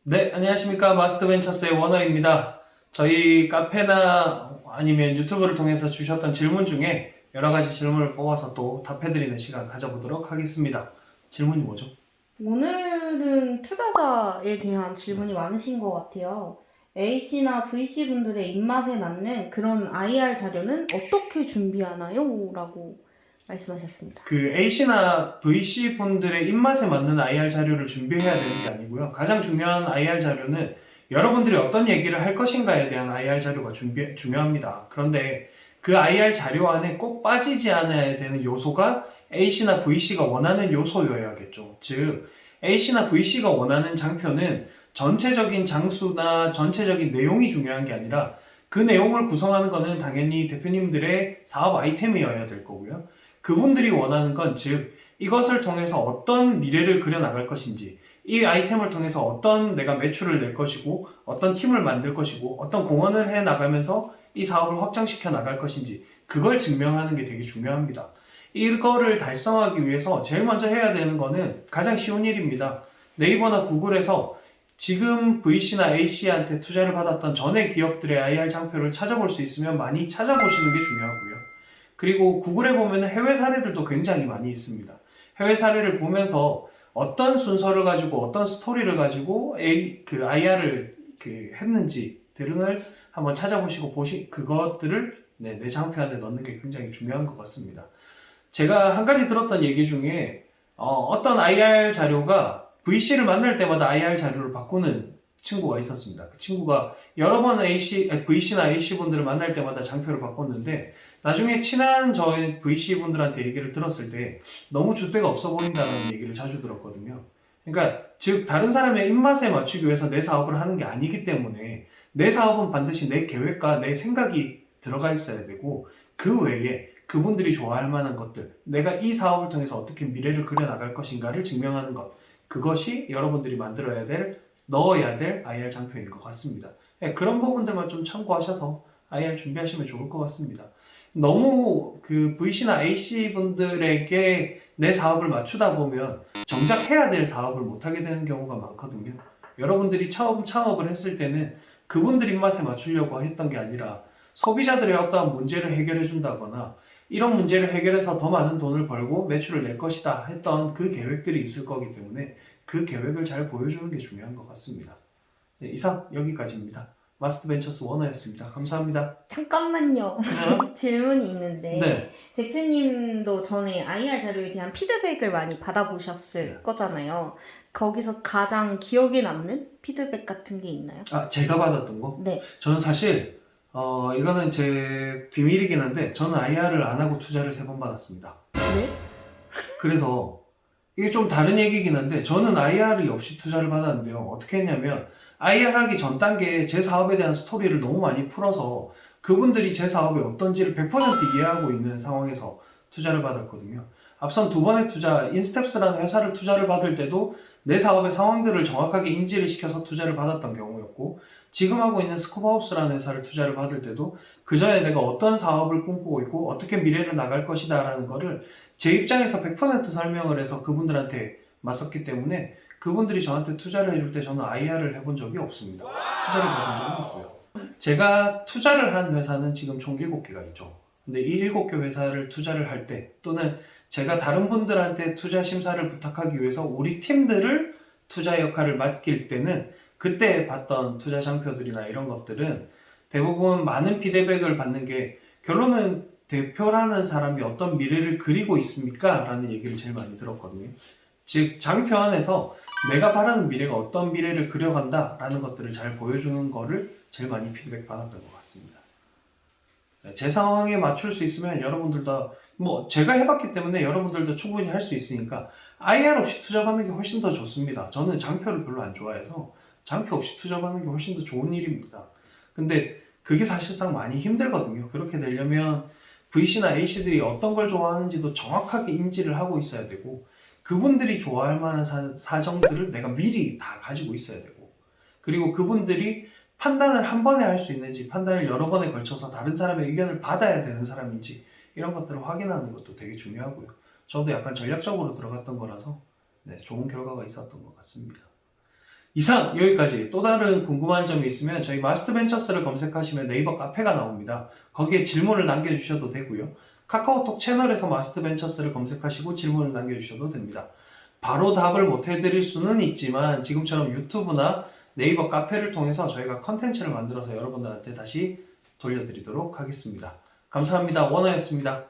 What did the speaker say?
네, 안녕하십니까. 마스터벤처스의 원어입니다. 저희 카페나 아니면 유튜브를 통해서 주셨던 질문 중에 여러 가지 질문을 뽑아서 또 답해드리는 시간 가져보도록 하겠습니다. 질문이 뭐죠? 오늘은 투자자에 대한 질문이 많으신 것 같아요. A씨나 V씨 분들의 입맛에 맞는 그런 IR 자료는 어떻게 준비하나요? 라고 말씀하셨습니다. 그 A씨나 V씨 분들의 입맛에 맞는 IR 자료를 준비해야 되는 게 아니고요. 가장 중요한 IR 자료는 여러분들이 어떤 얘기를 할 것인가에 대한 IR 자료가 중요합니다. 그런데 그 IR 자료 안에 꼭 빠지지 않아야 되는 요소가 A씨나 V씨가 원하는 요소여야겠죠. 즉, A씨나 V씨가 원하는 장표는 전체적인 장수나 전체적인 내용이 중요한 게 아니라 그 내용을 구성하는 것은 당연히 대표님들의 사업 아이템이어야 될 거고요. 그분들이 원하는 건 즉 이것을 통해서 어떤 미래를 그려나갈 것인지, 이 아이템을 통해서 어떤 내가 매출을 낼 것이고 어떤 팀을 만들 것이고 어떤 공헌을 해 나가면서 이 사업을 확장시켜 나갈 것인지, 그걸 증명하는 게 되게 중요합니다. 이거를 달성하기 위해서 제일 먼저 해야 되는 거는 가장 쉬운 일입니다. 네이버나 구글에서 지금 VC나 A씨한테 투자를 받았던 전에 기업들의 IR 장표를 찾아볼 수 있으면 많이 찾아보시는 게 중요하고요. 그리고 구글에 보면 해외 사례들도 굉장히 많이 있습니다. 해외 사례를 보면서 어떤 순서를 가지고 어떤 스토리를 가지고 그 IR을 했는지 등을 한번 찾아보시고 그것들을 내 장표 안에 넣는 게 굉장히 중요한 것 같습니다. 제가 한 가지 들었던 얘기 중에 어떤 IR 자료가 VC를 만날 때마다 IR 자료를 바꾸는 친구가 있었습니다. 그 친구가 여러 번 VC나 AC 분들을 만날 때마다 장표를 바꿨는데 나중에 친한 저희 VC 분들한테 얘기를 들었을 때 너무 줏대가 없어 보인다는 얘기를 자주 들었거든요. 그러니까 즉 다른 사람의 입맛에 맞추기 위해서 내 사업을 하는 게 아니기 때문에 내 사업은 반드시 내 계획과 내 생각이 들어가 있어야 되고, 그 외에 그분들이 좋아할 만한 것들, 내가 이 사업을 통해서 어떻게 미래를 그려나갈 것인가를 증명하는 것, 그것이 여러분들이 넣어야 될 IR 장표인 것 같습니다. 네, 그런 부분들만 좀 참고하셔서 IR 준비하시면 좋을 것 같습니다. 너무 그 VC나 AC 분들에게 내 사업을 맞추다 보면 정작 해야 될 사업을 못하게 되는 경우가 많거든요. 여러분들이 처음 창업을 했을 때는 그분들 입맛에 맞추려고 했던 게 아니라 소비자들의 어떠한 문제를 해결해 준다거나 이런 문제를 해결해서 더 많은 돈을 벌고 매출을 낼 것이다 했던 그 계획들이 있을 거기 때문에 그 계획을 잘 보여주는 게 중요한 것 같습니다. 네, 이상 여기까지입니다. 마스터벤처스 원어였습니다. 감사합니다. 잠깐만요. 질문이 있는데, 네. 대표님도 전에 IR 자료에 대한 피드백을 많이 받아보셨을 네. 거잖아요. 거기서 가장 기억에 남는 피드백 같은 게 있나요? 제가 받았던 거? 네. 저는 사실 이거는 제 비밀이긴 한데 저는 IR을 안 하고 투자를 3번 받았습니다. 네? 그래서 이게 좀 다른 얘기긴 한데 저는 IR이 없이 투자를 받았는데요. 어떻게 했냐면 IR 하기 전 단계에 제 사업에 대한 스토리를 너무 많이 풀어서 그분들이 제 사업이 어떤지를 100% 이해하고 있는 상황에서 투자를 받았거든요. 앞선 두 번의 투자, 인스텝스라는 회사를 투자를 받을 때도 내 사업의 상황들을 정확하게 인지를 시켜서 투자를 받았던 경우였고, 지금 하고 있는 스코바우스라는 회사를 투자를 받을 때도 그 전에 내가 어떤 사업을 꿈꾸고 있고 어떻게 미래를 나갈 것이다 라는 거를 제 입장에서 100% 설명을 해서 그분들한테 맞섰기 때문에 그분들이 저한테 투자를 해줄 때 저는 IR을 해본 적이 없습니다. 투자를 받은 적은 없고요. 제가 투자를 한 회사는 지금 총 7개가 있죠. 근데 이 7개 회사를 투자를 할 때, 또는 제가 다른 분들한테 투자 심사를 부탁하기 위해서 우리 팀들을 투자 역할을 맡길 때는 그때 봤던 투자 장표들이나 이런 것들은 대부분 많은 피드백을 받는 게, 결론은 대표라는 사람이 어떤 미래를 그리고 있습니까? 라는 얘기를 제일 많이 들었거든요. 즉 장표 안에서 내가 바라는 미래가 어떤 미래를 그려간다 라는 것들을 잘 보여주는 거를 제일 많이 피드백 받았던 것 같습니다. 제 상황에 맞출 수 있으면 여러분들도, 제가 해봤기 때문에 여러분들도 충분히 할 수 있으니까 IR 없이 투자받는 게 훨씬 더 좋습니다. 저는 장표를 별로 안 좋아해서 장표 없이 투자받는 게 훨씬 더 좋은 일입니다. 근데 그게 사실상 많이 힘들거든요. 그렇게 되려면 VC나 A씨들이 어떤 걸 좋아하는지도 정확하게 인지를 하고 있어야 되고, 그분들이 좋아할 만한 사정들을 내가 미리 다 가지고 있어야 되고, 그리고 그분들이 판단을 한 번에 할 수 있는지, 판단을 여러 번에 걸쳐서 다른 사람의 의견을 받아야 되는 사람인지, 이런 것들을 확인하는 것도 되게 중요하고요. 저도 약간 전략적으로 들어갔던 거라서 좋은 결과가 있었던 것 같습니다. 이상 여기까지. 또 다른 궁금한 점이 있으면 저희 마스터벤처스를 검색하시면 네이버 카페가 나옵니다. 거기에 질문을 남겨주셔도 되고요. 카카오톡 채널에서 마스터벤처스를 검색하시고 질문을 남겨주셔도 됩니다. 바로 답을 못 해드릴 수는 있지만 지금처럼 유튜브나 네이버 카페를 통해서 저희가 컨텐츠를 만들어서 여러분들한테 다시 돌려드리도록 하겠습니다. 감사합니다. 원아였습니다.